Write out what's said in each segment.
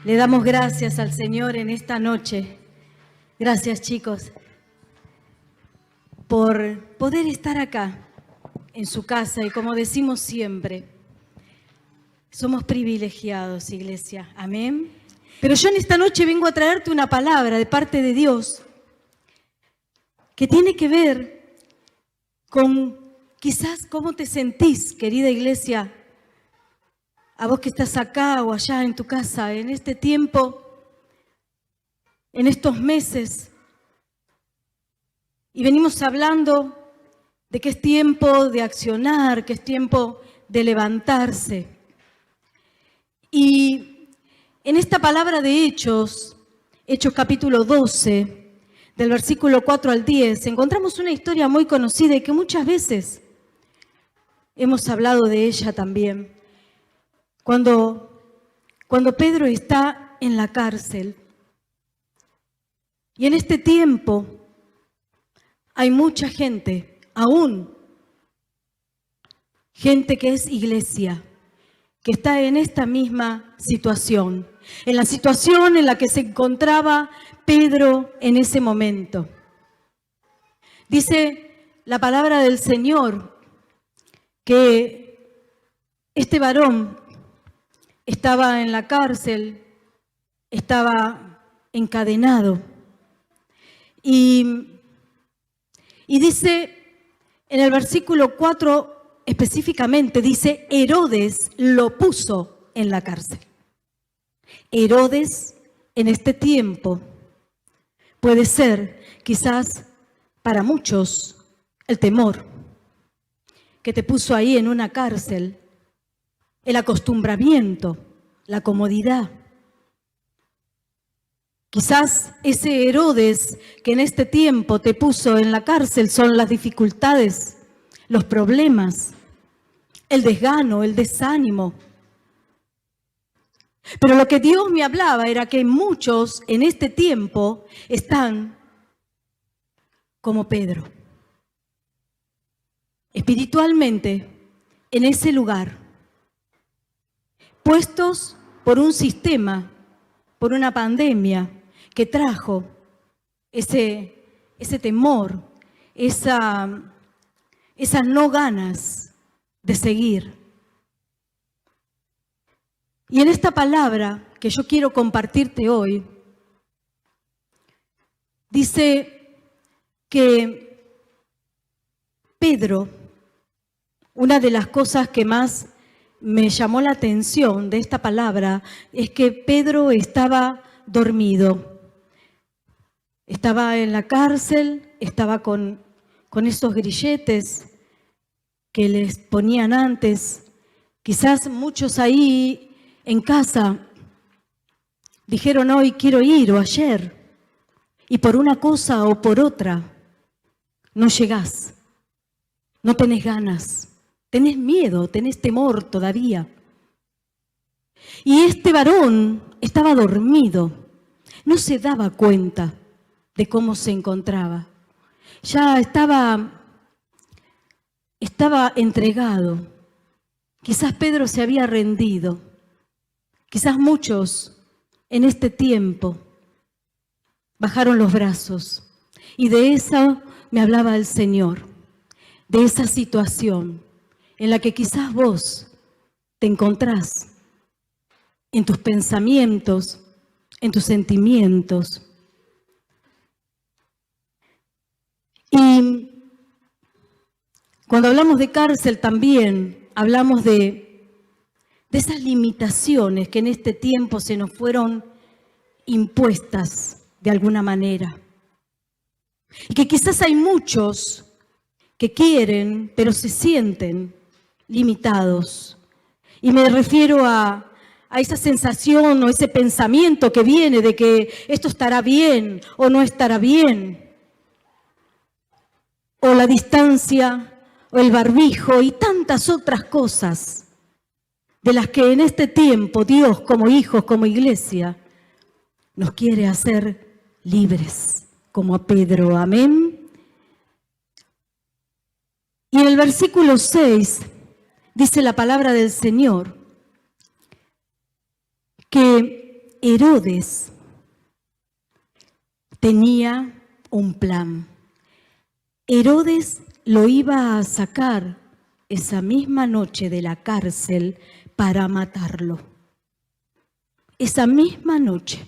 Le damos gracias al Señor en esta noche. Gracias, chicos, por poder estar acá, en su casa. Y como decimos siempre, somos privilegiados, iglesia. Amén. Pero yo en esta noche vengo a traerte una palabra de parte de Dios que tiene que ver con quizás cómo te sentís, querida iglesia, a vos que estás acá o allá en tu casa, en este tiempo, en estos meses. Y venimos hablando de que es tiempo de accionar, que es tiempo de levantarse. Y en esta palabra de Hechos capítulo 12, del versículo 4 al 10, encontramos una historia muy conocida y que muchas veces hemos hablado de ella también. Cuando Pedro está en la cárcel, y en este tiempo hay mucha gente, aún gente que es iglesia, que está en esta misma situación, en la situación en la que se encontraba Pedro en ese momento. Dice la palabra del Señor que este varón estaba en la cárcel, estaba encadenado. Y dice en el versículo 4 específicamente, dice, Herodes lo puso en la cárcel. Herodes en este tiempo puede ser quizás para muchos el temor que te puso ahí en una cárcel, el acostumbramiento, la comodidad. Quizás ese Herodes que en este tiempo te puso en la cárcel son las dificultades, los problemas, el desgano, el desánimo. Pero lo que Dios me hablaba era que muchos en este tiempo están como Pedro, espiritualmente en ese lugar, puestos por un sistema, por una pandemia que trajo ese temor, esas no ganas de seguir. Y en esta palabra que yo quiero compartirte hoy, dice que Pedro, una de las cosas que más me llamó la atención de esta palabra es que Pedro estaba dormido. Estaba en la cárcel, estaba con esos grilletes que les ponían antes. Quizás muchos ahí en casa dijeron hoy quiero ir o ayer, y por una cosa o por otra no llegás, no tenés ganas, tenés miedo, tenés temor todavía. Y este varón estaba dormido, no se daba cuenta de cómo se encontraba. Ya estaba entregado. Quizás Pedro se había rendido. Quizás muchos en este tiempo bajaron los brazos. Y de eso me hablaba el Señor, de esa situación en la que quizás vos te encontrás, en tus pensamientos, en tus sentimientos. Y cuando hablamos de cárcel también hablamos de esas limitaciones que en este tiempo se nos fueron impuestas de alguna manera. Y que quizás hay muchos que quieren, pero se sienten limitados. Y me refiero a esa sensación o ese pensamiento que viene de que esto estará bien o no estará bien. O la distancia, o el barbijo y tantas otras cosas de las que en este tiempo Dios, como hijos, como iglesia, nos quiere hacer libres, como a Pedro. Amén. Y en el versículo 6 dice la palabra del Señor que Herodes tenía un plan. Herodes lo iba a sacar esa misma noche de la cárcel para matarlo. Esa misma noche,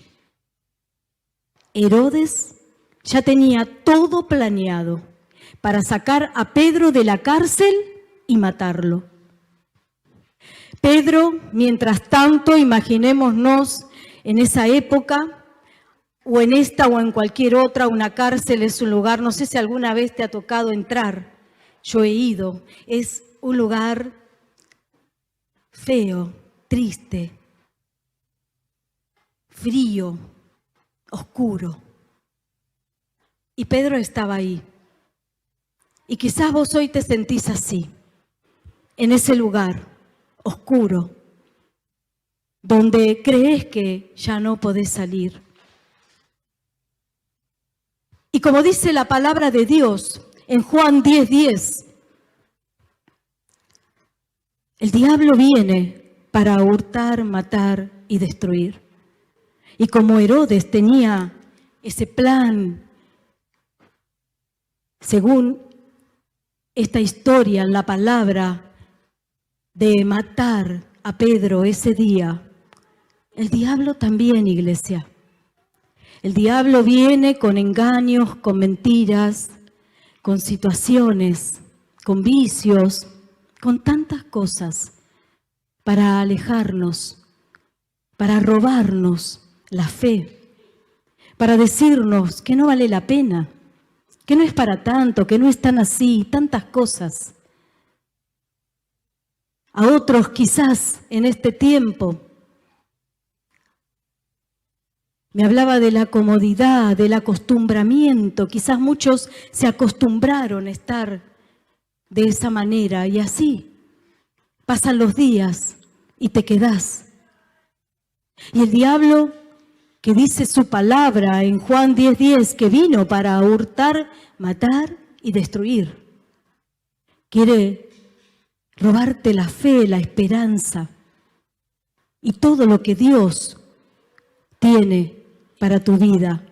Herodes ya tenía todo planeado para sacar a Pedro de la cárcel y matarlo. Pedro, mientras tanto, imaginémonos en esa época, o en esta o en cualquier otra, una cárcel es un lugar, no sé si alguna vez te ha tocado entrar, yo he ido, es un lugar feo, triste, frío, oscuro. Y Pedro estaba ahí. Y quizás vos hoy te sentís así, en ese lugar oscuro, donde crees que ya no podés salir. Y como dice la palabra de Dios en Juan 10:10, el diablo viene para hurtar, matar y destruir. Y como Herodes tenía ese plan, según esta historia, en la palabra, de matar a Pedro ese día, el diablo también, iglesia. El diablo viene con engaños, con mentiras, con situaciones, con vicios, con tantas cosas para alejarnos, para robarnos la fe, para decirnos que no vale la pena, que no es para tanto, que no es tan así, tantas cosas. A otros quizás en este tiempo me hablaba de la comodidad, del acostumbramiento. Quizás muchos se acostumbraron a estar de esa manera y así pasan los días y te quedás. Y el diablo, que dice su palabra en Juan 10:10, que vino para hurtar, matar y destruir, quiere robarte la fe, la esperanza y todo lo que Dios tiene para tu vida.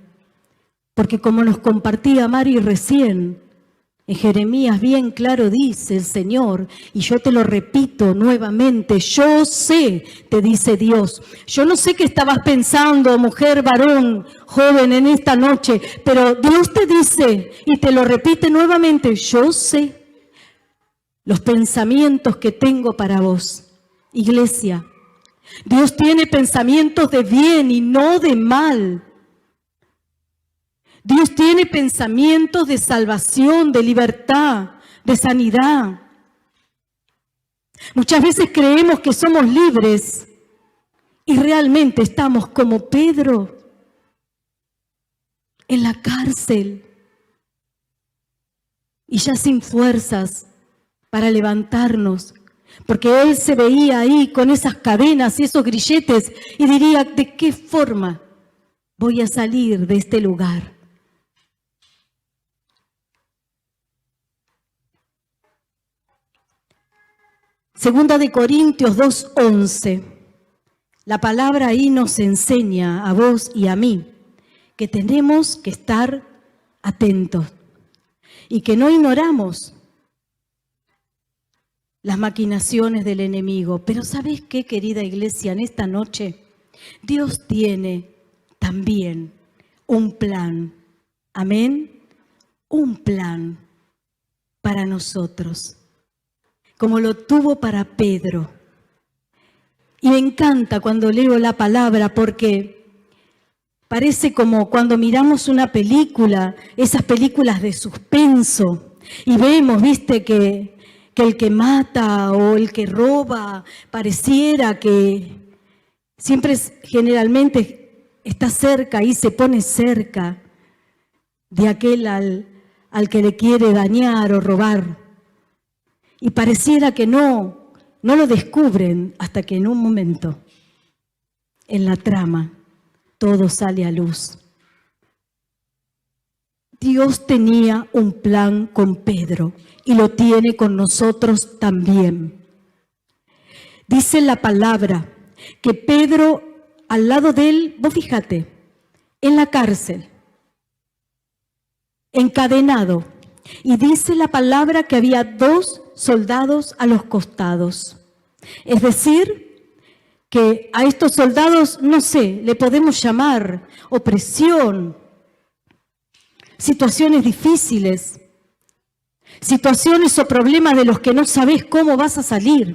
Porque como nos compartía Mari recién, en Jeremías bien claro dice el Señor, y yo te lo repito nuevamente, yo sé, te dice Dios. Yo no sé qué estabas pensando, mujer, varón, joven, en esta noche, pero Dios te dice, y te lo repite nuevamente, yo sé los pensamientos que tengo para vos, iglesia. Dios tiene pensamientos de bien y no de mal. Dios tiene pensamientos de salvación, de libertad, de sanidad. Muchas veces creemos que somos libres y realmente estamos como Pedro en la cárcel y ya sin fuerzas para levantarnos. Porque él se veía ahí con esas cadenas y esos grilletes y diría, ¿de qué forma voy a salir de este lugar? Segunda de Corintios 2:11. La palabra ahí nos enseña a vos y a mí que tenemos que estar atentos y que no ignoramos las maquinaciones del enemigo. Pero ¿sabes qué, querida iglesia? En esta noche Dios tiene también un plan. Amén. Un plan para nosotros, como lo tuvo para Pedro. Y me encanta cuando leo la palabra porque parece como cuando miramos una película, esas películas de suspenso, y vemos, viste, que el que mata o el que roba pareciera que siempre generalmente está cerca y se pone cerca de aquel al que le quiere dañar o robar. Y pareciera que no lo descubren hasta que en un momento, en la trama, todo sale a luz. Dios tenía un plan con Pedro y lo tiene con nosotros también. Dice la palabra que Pedro al lado de él, vos fíjate, en la cárcel, encadenado. Y dice la palabra que había 2 soldados a los costados. Es decir, que a estos soldados, no sé, le podemos llamar opresión, situaciones difíciles, situaciones o problemas de los que no sabés cómo vas a salir,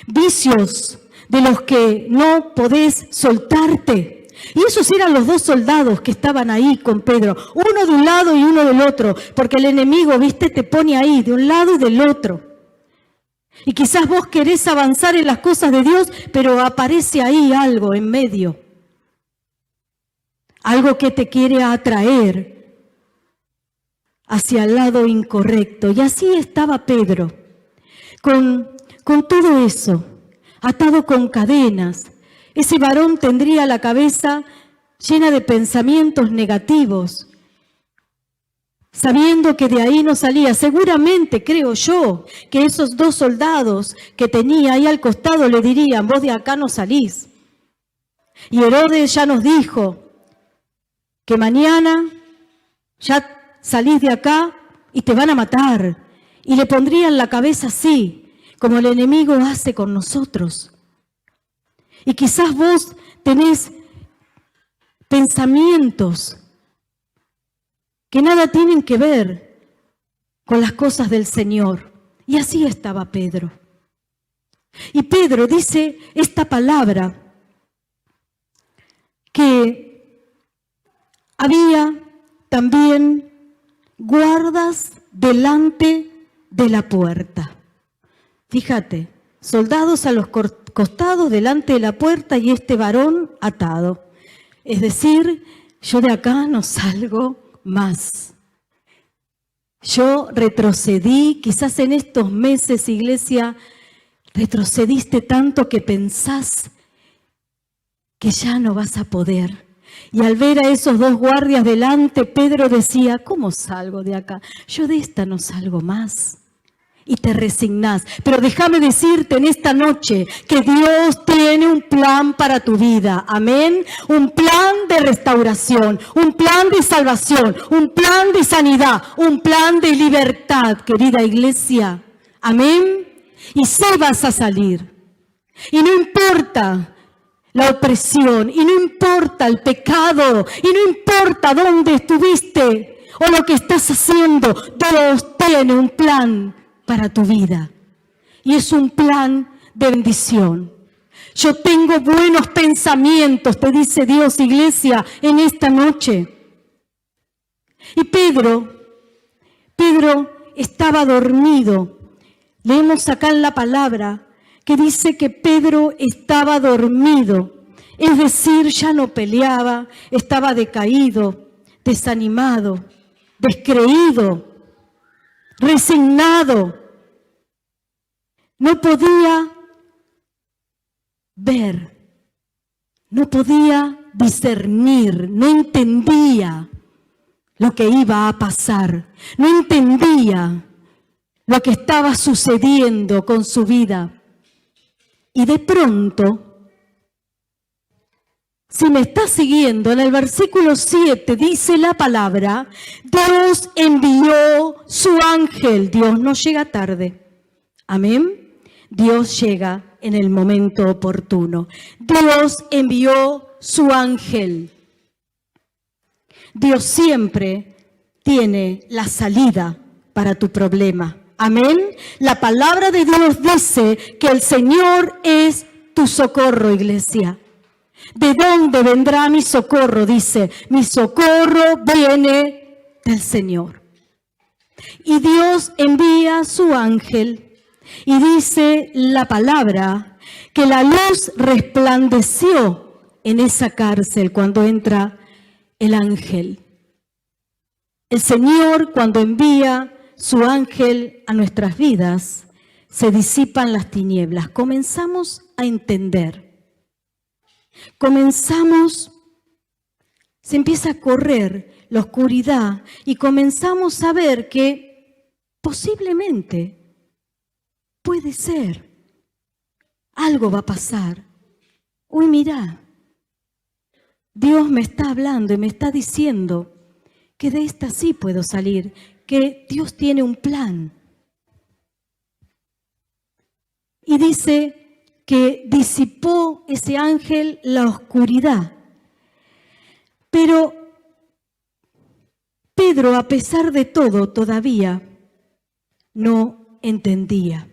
vicios de los que no podés soltarte. Y esos eran los 2 soldados que estaban ahí con Pedro, uno de un lado y uno del otro, porque el enemigo, viste, te pone ahí de un lado y del otro. Y quizás vos querés avanzar en las cosas de Dios, pero aparece ahí algo en medio, algo que te quiere atraer hacia el lado incorrecto. Y así estaba Pedro, con todo eso, atado con cadenas. Ese varón tendría la cabeza llena de pensamientos negativos, sabiendo que de ahí no salía. Seguramente, creo yo, que esos 2 soldados que tenía ahí al costado le dirían, vos de acá no salís. Y Herodes ya nos dijo que mañana ya salís de acá y te van a matar. Y le pondrían la cabeza así, como el enemigo hace con nosotros. Y quizás vos tenés pensamientos que nada tienen que ver con las cosas del Señor. Y así estaba Pedro. Y Pedro dice esta palabra, que había también guardas delante de la puerta. Fíjate, soldados a los costados delante de la puerta y este varón atado. Es decir, yo de acá no salgo más. Yo retrocedí, quizás en estos meses, iglesia, retrocediste tanto que pensás que ya no vas a poder. Y al ver a esos 2 guardias delante, Pedro decía, ¿cómo salgo de acá? Yo de esta no salgo más. Y te resignás. Pero déjame decirte en esta noche que Dios tiene un plan para tu vida. Amén. Un plan de restauración, un plan de salvación, un plan de sanidad, un plan de libertad, querida iglesia. Amén. Y sí vas a salir. Y no importa la opresión, y no importa el pecado, y no importa dónde estuviste o lo que estás haciendo. Dios tiene un plan para tu vida. Y es un plan de bendición. Yo tengo buenos pensamientos, te dice Dios, iglesia, en esta noche. Y Pedro estaba dormido. Leemos acá en la palabra que dice que Pedro estaba dormido. Es decir, ya no peleaba, estaba decaído, desanimado, descreído, resignado. No podía ver, no podía discernir, no entendía lo que iba a pasar, no entendía lo que estaba sucediendo con su vida. Y de pronto, si me estás siguiendo, en el versículo 7 dice la palabra, Dios envió su ángel. Dios no llega tarde. Amén. Dios llega en el momento oportuno. Dios envió su ángel. Dios siempre tiene la salida para tu problema. Amén. La palabra de Dios dice que el Señor es tu socorro, iglesia. ¿De dónde vendrá mi socorro? Dice, mi socorro viene del Señor. Y Dios envía su ángel. Y dice la palabra que la luz resplandeció en esa cárcel cuando entra el ángel. El Señor, cuando envía su ángel a nuestras vidas, se disipan las tinieblas. Comenzamos a entender. Se empieza a correr la oscuridad y comenzamos a ver que posiblemente puede ser, algo va a pasar. uy, mirá, Dios me está hablando y me está diciendo que de esta sí puedo salir, que Dios tiene un plan. Y dice que disipó ese ángel la oscuridad. Pero Pedro, a pesar de todo, todavía no entendía.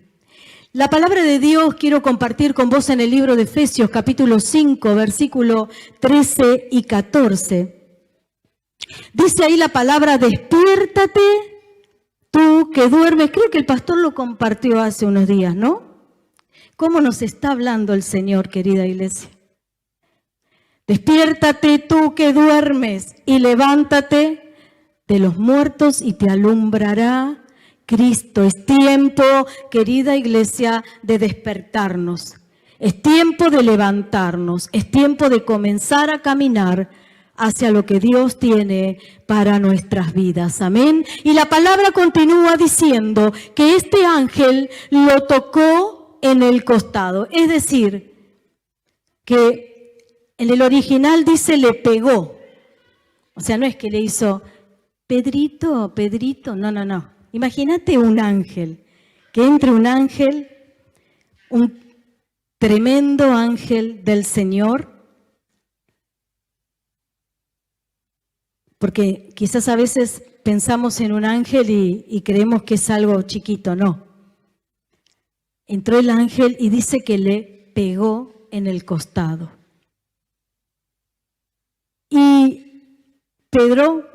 La palabra de Dios quiero compartir con vos en el libro de Efesios, capítulo 5, versículo 13 y 14. Dice ahí la palabra, despiértate tú que duermes. Creo que el pastor lo compartió hace unos días, ¿no? ¿Cómo nos está hablando el Señor, querida iglesia? Despiértate tú que duermes y levántate de los muertos y te alumbrará Cristo. Es tiempo, querida iglesia, de despertarnos. Es tiempo de levantarnos. Es tiempo de comenzar a caminar hacia lo que Dios tiene para nuestras vidas. Amén. Y la palabra continúa diciendo que este ángel lo tocó en el costado. Es decir, que en el original dice le pegó. O sea, no es que le hizo, Pedrito, Pedrito, no. Imagínate un ángel, que entre un ángel, un tremendo ángel del Señor, porque quizás a veces pensamos en un ángel y creemos que es algo chiquito, no. Entró el ángel y dice que le pegó en el costado. Y Pedro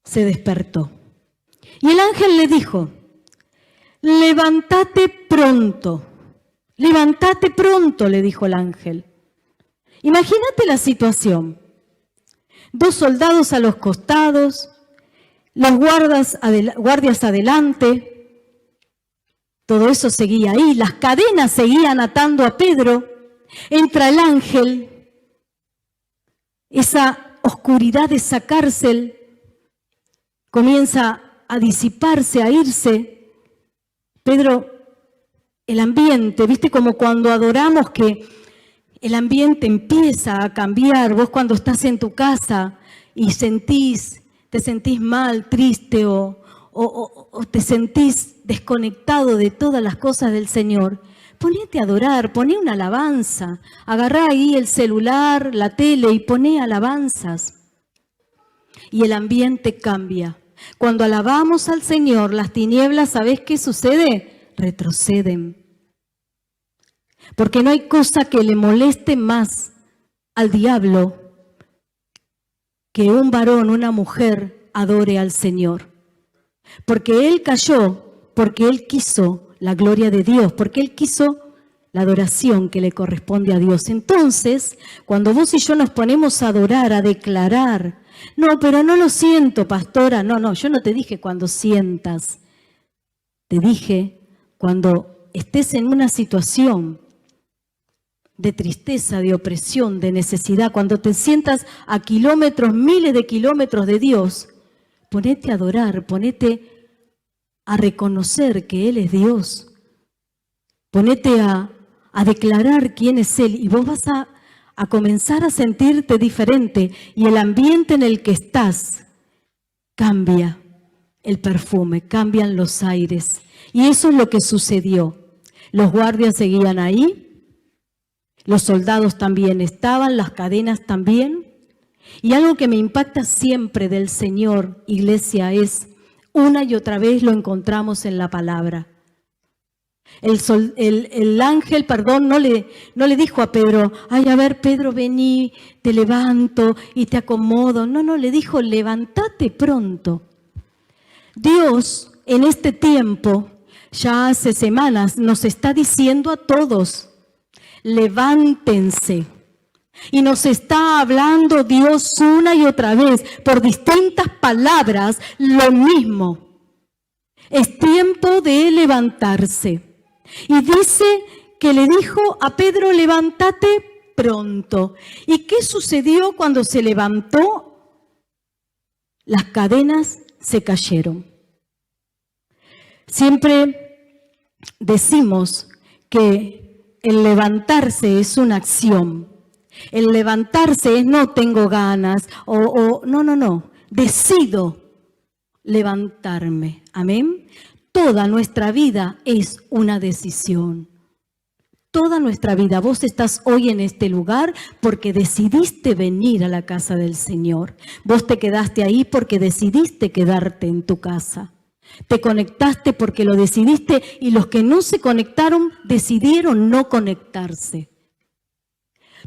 se despertó. Y el ángel le dijo, levántate pronto, le dijo el ángel. Imagínate la situación. 2 soldados a los costados, los guardias adelante. Todo eso seguía ahí, las cadenas seguían atando a Pedro. Entra el ángel, esa oscuridad de esa cárcel comienza a disiparse, a irse. Pedro, el ambiente, ¿viste? Como cuando adoramos que el ambiente empieza a cambiar. Vos cuando estás en tu casa y te sentís mal, triste o te sentís desconectado de todas las cosas del Señor, ponete a adorar, poné una alabanza, agarrá ahí el celular, la tele y poné alabanzas. Y el ambiente cambia. Cuando alabamos al Señor, las tinieblas, ¿sabés qué sucede? Retroceden. Porque no hay cosa que le moleste más al diablo que un varón, una mujer adore al Señor. Porque Él cayó, porque Él quiso la gloria de Dios, porque Él quiso la adoración que le corresponde a Dios. Entonces, cuando vos y yo nos ponemos a adorar, a declarar, no, pero no lo siento, pastora, no, yo no te dije cuando sientas, te dije cuando estés en una situación de tristeza, de opresión, de necesidad, cuando te sientas a kilómetros, miles de kilómetros de Dios, ponete a adorar, ponete a reconocer que Él es Dios. Ponete a declarar quién es Él y vos vas a comenzar a sentirte diferente y el ambiente en el que estás cambia el perfume, cambian los aires. Y eso es lo que sucedió. Los guardias seguían ahí, los soldados también estaban, las cadenas también. Y algo que me impacta siempre del Señor, iglesia, es una y otra vez lo encontramos en la palabra. El ángel, no le dijo a Pedro, ay, a ver, Pedro, vení, te levanto y te acomodo. No, le dijo, levántate pronto. Dios, en este tiempo, ya hace semanas, nos está diciendo a todos, levántense. Y nos está hablando Dios una y otra vez, por distintas palabras, lo mismo. Es tiempo de levantarse. Y dice que le dijo a Pedro, levántate pronto. ¿Y qué sucedió cuando se levantó? Las cadenas se cayeron. Siempre decimos que el levantarse es una acción. El levantarse es no tengo ganas no. Decido levantarme. Amén. Toda nuestra vida es una decisión. Toda nuestra vida. Vos estás hoy en este lugar porque decidiste venir a la casa del Señor. Vos te quedaste ahí porque decidiste quedarte en tu casa. Te conectaste porque lo decidiste y los que no se conectaron decidieron no conectarse.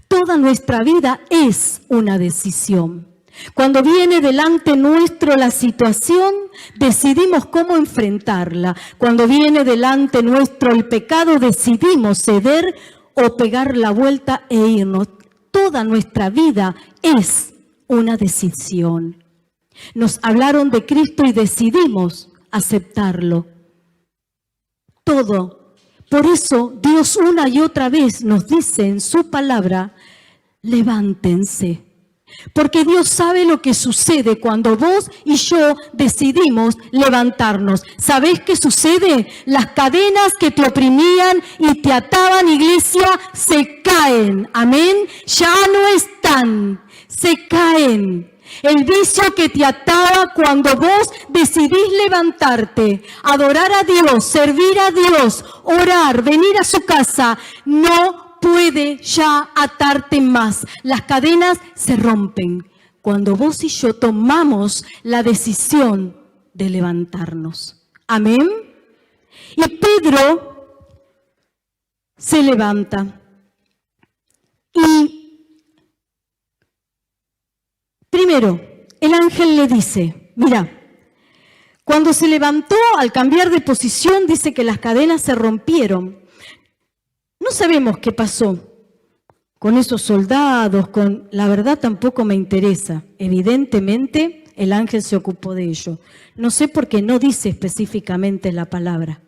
Toda nuestra vida es una decisión. Cuando viene delante nuestro la situación, decidimos cómo enfrentarla. Cuando viene delante nuestro el pecado, decidimos ceder o pegar la vuelta e irnos. Toda nuestra vida es una decisión. Nos hablaron de Cristo y decidimos aceptarlo. Todo. Por eso Dios una y otra vez nos dice en su palabra, levántense. Porque Dios sabe lo que sucede cuando vos y yo decidimos levantarnos. ¿Sabés qué sucede? Las cadenas que te oprimían y te ataban, iglesia, se caen. Amén. Ya no están, se caen. El vicio que te ataba cuando vos decidís levantarte, adorar a Dios, servir a Dios, orar, venir a su casa, no puede ya atarte más. Las cadenas se rompen cuando vos y yo tomamos la decisión de levantarnos. Amén. Y Pedro se levanta. Y primero, el ángel le dice, mira, cuando se levantó al cambiar de posición, dice que las cadenas se rompieron. No sabemos qué pasó con esos soldados, la verdad tampoco me interesa. Evidentemente el ángel se ocupó de ello. No sé por qué no dice específicamente la palabra.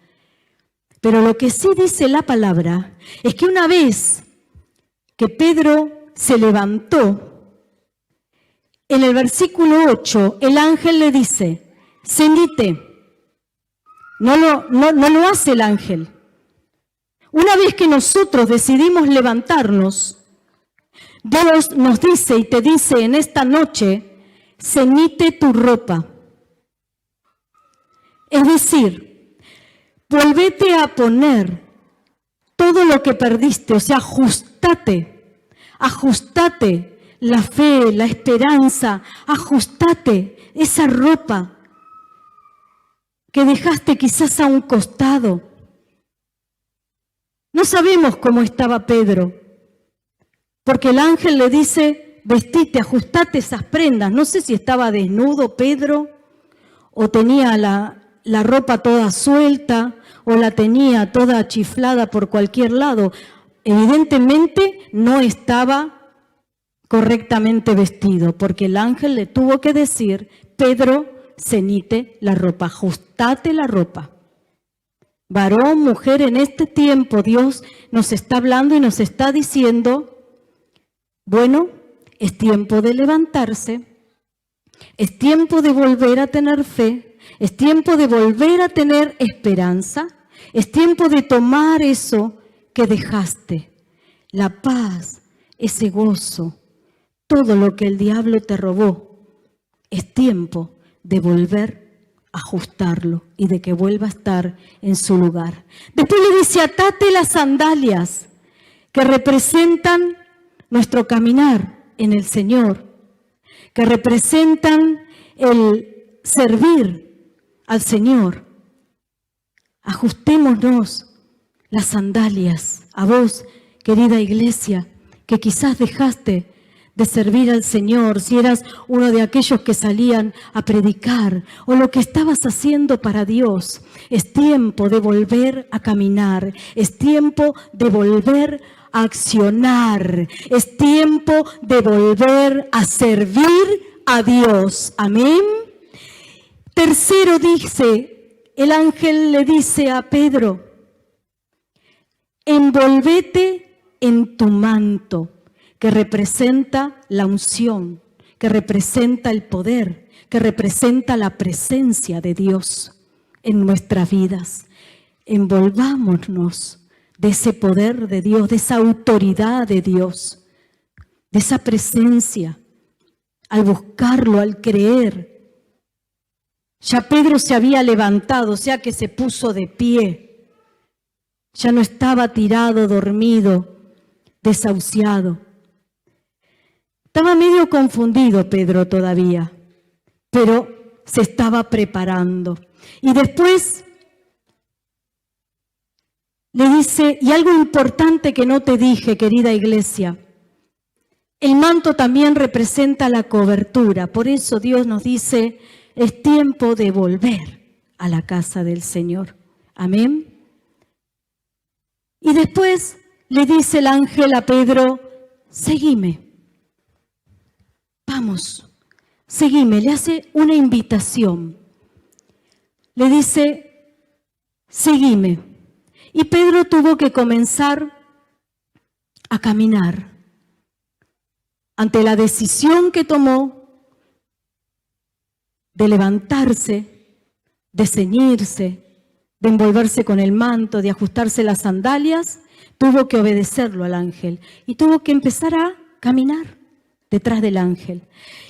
Pero lo que sí dice la palabra es que una vez que Pedro se levantó, en el versículo 8 el ángel le dice, ceñite. No lo hace el ángel. Una vez que nosotros decidimos levantarnos, Dios nos dice y te dice en esta noche, ceñite tu ropa. Es decir, volvete a poner todo lo que perdiste, o sea, ajustate la fe, la esperanza, ajustate esa ropa que dejaste quizás a un costado. No sabemos cómo estaba Pedro, porque el ángel le dice, vestite, ajustate esas prendas. No sé si estaba desnudo Pedro, o tenía la ropa toda suelta, o la tenía toda chiflada por cualquier lado. Evidentemente no estaba correctamente vestido, porque el ángel le tuvo que decir, Pedro, ceñite la ropa, ajustate la ropa. Varón, mujer, en este tiempo Dios nos está hablando y nos está diciendo, bueno, es tiempo de levantarse, es tiempo de volver a tener fe, es tiempo de volver a tener esperanza, es tiempo de tomar eso que dejaste, la paz, ese gozo, todo lo que el diablo te robó. Es tiempo de volver ajustarlo y de que vuelva a estar en su lugar. Después le dice, atate las sandalias que representan nuestro caminar en el Señor, que representan el servir al Señor. Ajustémonos las sandalias. A vos, querida iglesia, que quizás dejaste de servir al Señor, si eras uno de aquellos que salían a predicar o lo que estabas haciendo para Dios, es tiempo de volver a caminar, es tiempo de volver a accionar, es tiempo de volver a servir a Dios. Amén. Tercero dice, el ángel le dice a Pedro, envolvete en tu manto, que representa la unción, que representa el poder, que representa la presencia de Dios en nuestras vidas. Envolvámonos de ese poder de Dios, de esa autoridad de Dios, de esa presencia, al buscarlo, al creer. Ya Pedro se había levantado, o sea que se puso de pie. Ya no estaba tirado, dormido, desahuciado. Estaba medio confundido Pedro todavía, pero se estaba preparando. Y después le dice, y algo importante que no te dije, querida iglesia, el manto también representa la cobertura. Por eso Dios nos dice, es tiempo de volver a la casa del Señor. Amén. Y después le dice el ángel a Pedro, seguime. Vamos, seguime. Le hace una invitación. Le dice, seguime. Y Pedro tuvo que comenzar a caminar. Ante la decisión que tomó de levantarse, de ceñirse, de envolverse con el manto, de ajustarse las sandalias, tuvo que obedecerlo al ángel y tuvo que empezar a caminar detrás del ángel.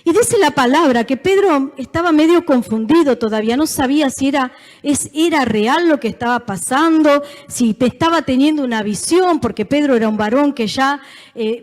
Y dice la palabra que Pedro estaba medio confundido todavía, no sabía si era real lo que estaba pasando, si estaba teniendo una visión, porque Pedro era un varón que ya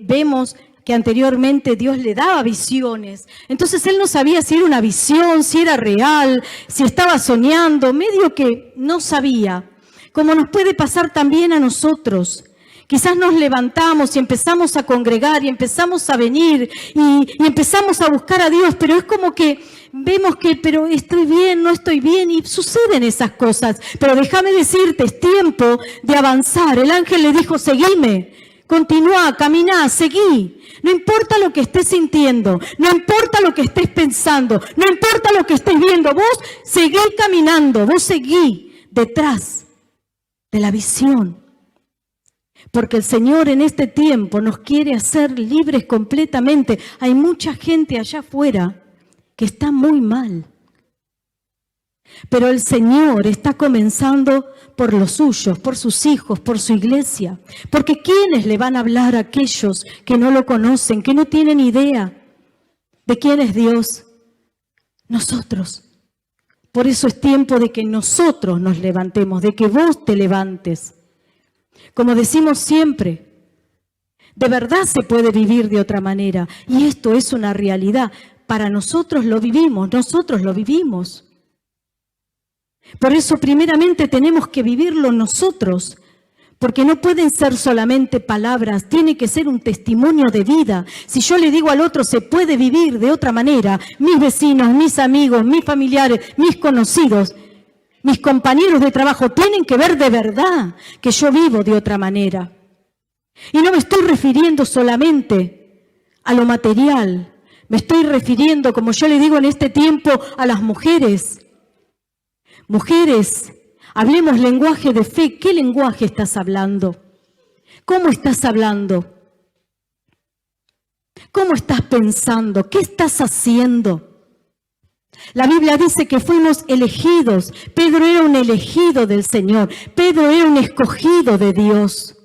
vemos que anteriormente Dios le daba visiones. Entonces él no sabía si era una visión, si era real, si estaba soñando, medio que no sabía. Como nos puede pasar también a nosotros. Quizás nos levantamos y empezamos a congregar y empezamos a venir y empezamos a buscar a Dios, pero es como que vemos que, pero estoy bien, no estoy bien, y suceden esas cosas. Pero déjame decirte, es tiempo de avanzar. El ángel le dijo, seguime, continúa, caminá, seguí. No importa lo que estés sintiendo, no importa lo que estés pensando, no importa lo que estés viendo, vos seguí caminando, vos seguí detrás de la visión. Porque el Señor en este tiempo nos quiere hacer libres completamente. Hay mucha gente allá afuera que está muy mal. Pero el Señor está comenzando por los suyos, por sus hijos, por su iglesia. Porque ¿quiénes le van a hablar a aquellos que no lo conocen, que no tienen idea de quién es Dios? Nosotros. Por eso es tiempo de que nosotros nos levantemos, de que vos te levantes. Como decimos siempre, de verdad se puede vivir de otra manera. Y esto es una realidad. Para nosotros lo vivimos, nosotros lo vivimos. Por eso primeramente tenemos que vivirlo nosotros, porque no pueden ser solamente palabras, tiene que ser un testimonio de vida. Si yo le digo al otro, se puede vivir de otra manera, mis vecinos, mis amigos, mis familiares, mis conocidos, mis compañeros de trabajo tienen que ver de verdad que yo vivo de otra manera. Y no me estoy refiriendo solamente a lo material, me estoy refiriendo, como yo le digo en este tiempo, a las mujeres. Mujeres, hablemos lenguaje de fe. ¿Qué lenguaje estás hablando? ¿Cómo estás hablando? ¿Cómo estás pensando? ¿Qué estás haciendo? La Biblia dice que fuimos elegidos. Pedro era un elegido del Señor. Pedro era un escogido de Dios.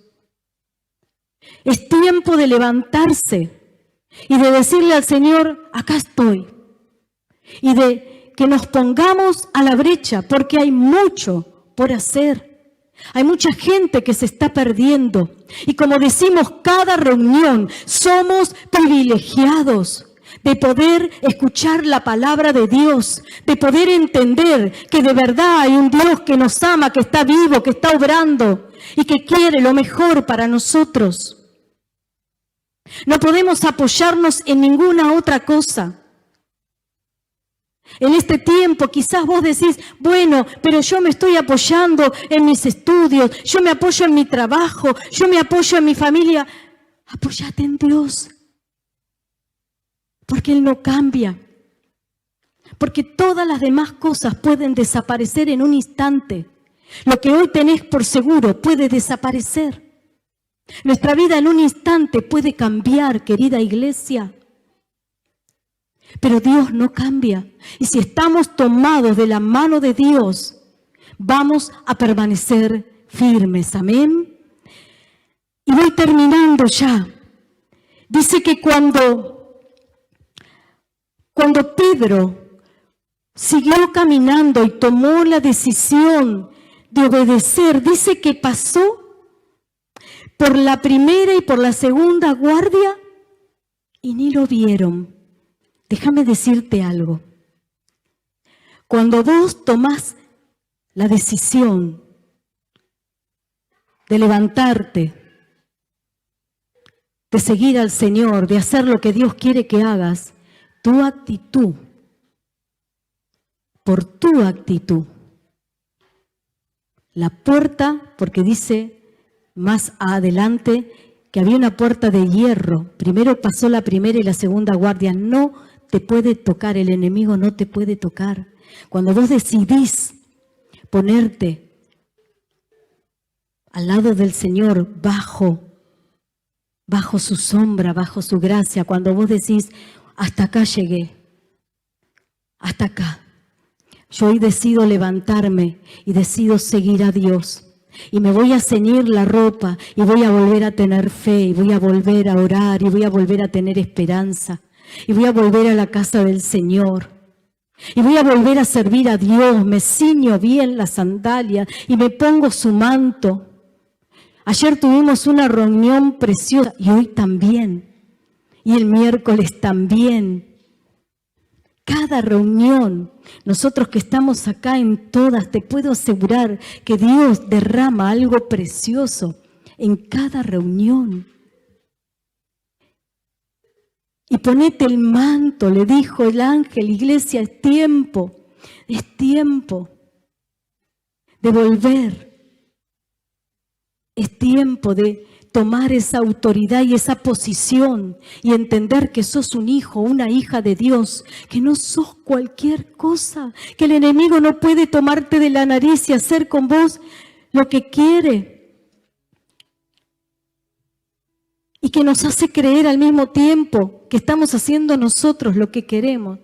Es tiempo de levantarse y de decirle al Señor, acá estoy. Y de que nos pongamos a la brecha, porque hay mucho por hacer. Hay mucha gente que se está perdiendo. Y como decimos cada reunión, somos privilegiados de poder escuchar la palabra de Dios, de poder entender que de verdad hay un Dios que nos ama, que está vivo, que está obrando y que quiere lo mejor para nosotros. No podemos apoyarnos en ninguna otra cosa. En este tiempo quizás vos decís, bueno, pero yo me estoy apoyando en mis estudios, yo me apoyo en mi trabajo, yo me apoyo en mi familia. Apóyate en Dios. Porque Él no cambia. Porque todas las demás cosas pueden desaparecer en un instante. Lo que hoy tenés por seguro puede desaparecer. Nuestra vida en un instante puede cambiar, querida iglesia. Pero Dios no cambia. Y si estamos tomados de la mano de Dios, vamos a permanecer firmes. Amén. Y voy terminando ya. Dice que cuando Pedro siguió caminando y tomó la decisión de obedecer, dice que pasó por la primera y por la segunda guardia y ni lo vieron. Déjame decirte algo. Cuando vos tomás la decisión de levantarte, de seguir al Señor, de hacer lo que Dios quiere que hagas, tu actitud, por tu actitud, la puerta, porque dice más adelante que había una puerta de hierro, primero pasó la primera y la segunda guardia, no te puede tocar, el enemigo no te puede tocar. Cuando vos decidís ponerte al lado del Señor, bajo su sombra, bajo su gracia, cuando vos decís, hasta acá llegué, hasta acá. Yo hoy decido levantarme y decido seguir a Dios. Y me voy a ceñir la ropa y voy a volver a tener fe y voy a volver a orar y voy a volver a tener esperanza y voy a volver a la casa del Señor y voy a volver a servir a Dios. Me ciño bien las sandalias y me pongo su manto. Ayer tuvimos una reunión preciosa y hoy también y el miércoles también. Cada reunión, nosotros que estamos acá en todas, te puedo asegurar que Dios derrama algo precioso en cada reunión. Y ponete el manto, le dijo el ángel, iglesia, es tiempo de volver. Es tiempo de tomar esa autoridad y esa posición y entender que sos un hijo, una hija de Dios, que no sos cualquier cosa, que el enemigo no puede tomarte de la nariz y hacer con vos lo que quiere. Y que nos hace creer al mismo tiempo que estamos haciendo nosotros lo que queremos.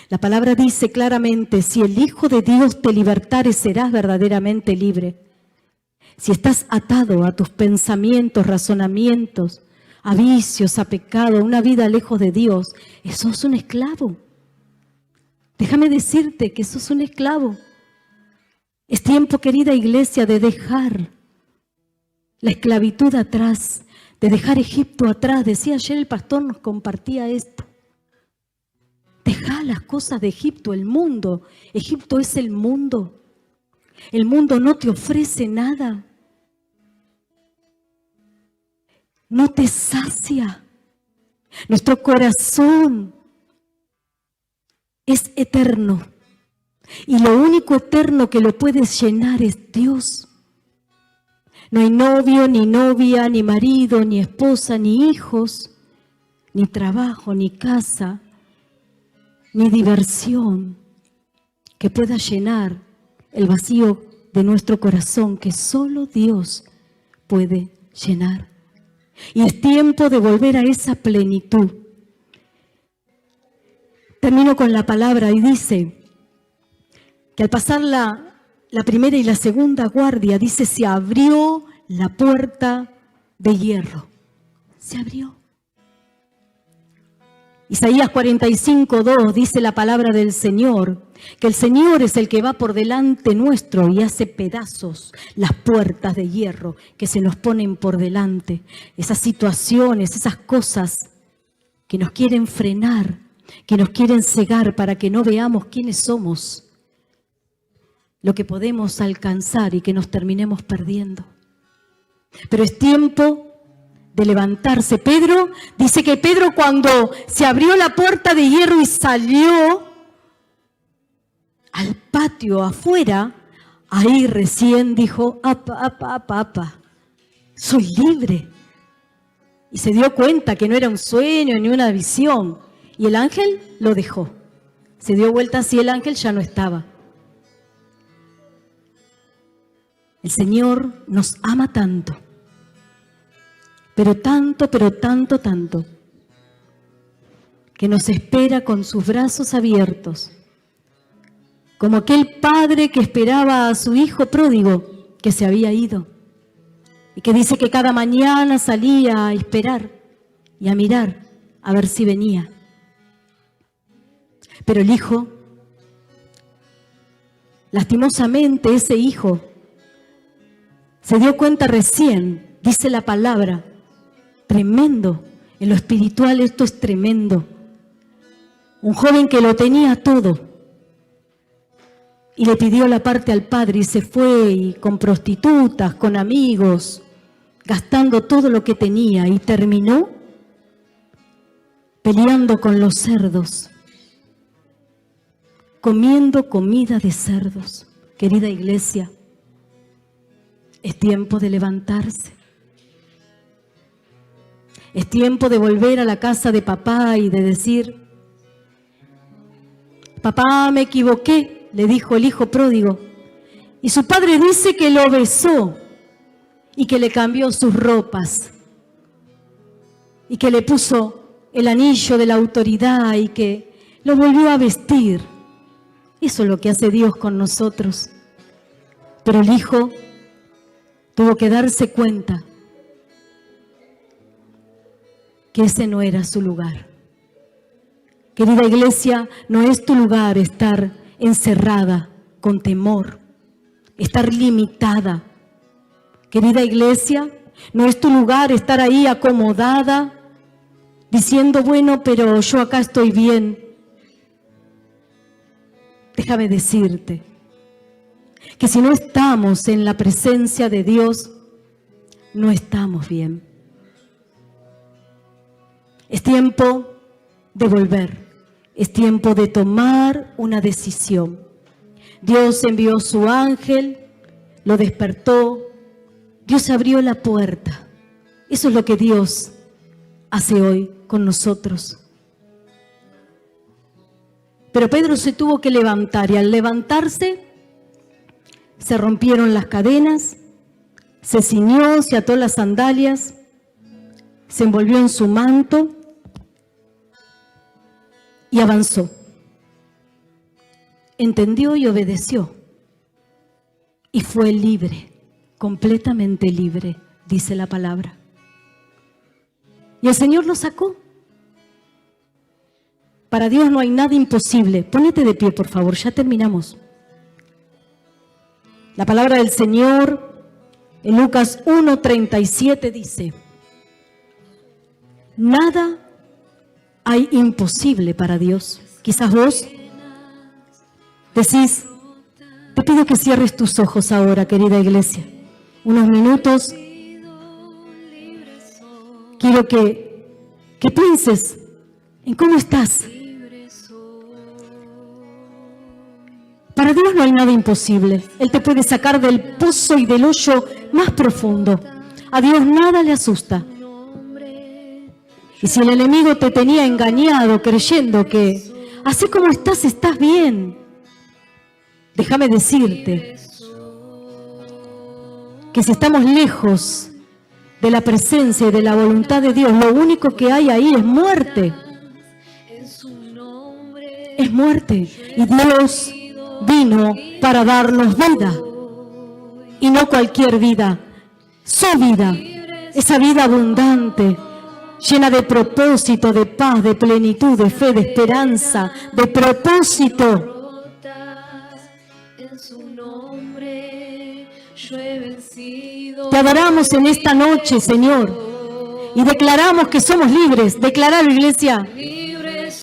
La palabra dice claramente, si el Hijo de Dios te libertare, serás verdaderamente libre. Si estás atado a tus pensamientos, razonamientos, a vicios, a pecado, a una vida lejos de Dios, sos un esclavo. Déjame decirte que sos un esclavo. Es tiempo, querida iglesia, de dejar la esclavitud atrás, de dejar Egipto atrás. Decía ayer el pastor, nos compartía esto. Deja las cosas de Egipto, el mundo. Egipto es el mundo. El mundo no te ofrece nada. No te sacia. Nuestro corazón es eterno. Y lo único eterno que lo puede llenar es Dios. No hay novio, ni novia, ni marido, ni esposa, ni hijos, ni trabajo, ni casa, ni diversión que pueda llenar el vacío de nuestro corazón que solo Dios puede llenar. Y es tiempo de volver a esa plenitud. Termino con la palabra y dice que al pasar la primera y la segunda guardia, dice, se abrió la puerta de hierro. Se abrió. Isaías 45:2 dice la palabra del Señor, que el Señor es el que va por delante nuestro y hace pedazos las puertas de hierro que se nos ponen por delante. Esas situaciones, esas cosas que nos quieren frenar, que nos quieren cegar para que no veamos quiénes somos, lo que podemos alcanzar y que nos terminemos perdiendo. Pero es tiempo de levantarse. Pedro, dice que Pedro cuando se abrió la puerta de hierro y salió al patio afuera, ahí recién dijo, apa, soy libre. Y se dio cuenta que no era un sueño ni una visión. Y el ángel lo dejó. Se dio vuelta así, el ángel ya no estaba. El Señor nos ama tanto. Pero tanto, que nos espera con sus brazos abiertos, como aquel padre que esperaba a su hijo pródigo que se había ido. y que dice que cada mañana salía a esperar y a mirar a ver si venía. Pero el hijo, lastimosamente ese hijo, se dio cuenta recién, dice la palabra, tremendo, en lo espiritual esto es tremendo. Un joven que lo tenía todo y le pidió la parte al padre y se fue y con prostitutas, con amigos, gastando todo lo que tenía y terminó peleando con los cerdos, comiendo comida de cerdos. Querida iglesia, es tiempo de levantarse. Es tiempo de volver a la casa de papá y de decir: papá, me equivoqué, le dijo el hijo pródigo. Y su padre dice que lo besó y que le cambió sus ropas y que le puso el anillo de la autoridad y que lo volvió a vestir. Eso es lo que hace Dios con nosotros. Pero el hijo tuvo que darse cuenta que ese no era su lugar. Querida iglesia, no es tu lugar estar encerrada con temor, estar limitada. Querida iglesia, no es tu lugar estar ahí acomodada, diciendo, bueno, pero yo acá estoy bien. Déjame decirte que si no estamos en la presencia de Dios, no estamos bien. Es tiempo de volver, es tiempo de tomar una decisión. Dios envió su ángel, lo despertó, Dios abrió la puerta. Eso es lo que Dios hace hoy con nosotros. Pero Pedro se tuvo que levantar y al levantarse se rompieron las cadenas, se ciñó, se ató las sandalias, se envolvió en su manto y avanzó. Entendió y obedeció y fue libre, completamente libre, dice la palabra. Y el Señor lo sacó. Para Dios no hay nada imposible. Pónete de pie, por favor, ya terminamos. La palabra del Señor en Lucas 1:37 dice: nada hay imposible para Dios. Quizás vos decís, te pido que cierres tus ojos ahora, querida iglesia. Unos minutos. Quiero que pienses en cómo estás. Para Dios no hay nada imposible. Él te puede sacar del pozo y del hoyo más profundo. A Dios nada le asusta. Y si el enemigo te tenía engañado creyendo que así como estás bien, déjame decirte que si estamos lejos de la presencia y de la voluntad de Dios, lo único que hay ahí es muerte. Es muerte. Y Dios vino para darnos vida. Y no cualquier vida. Su vida. Esa vida abundante, llena de propósito, de paz, de plenitud, de fe, de esperanza, de propósito. Te adoramos en esta noche, Señor, y declaramos que somos libres. Declaralo, iglesia.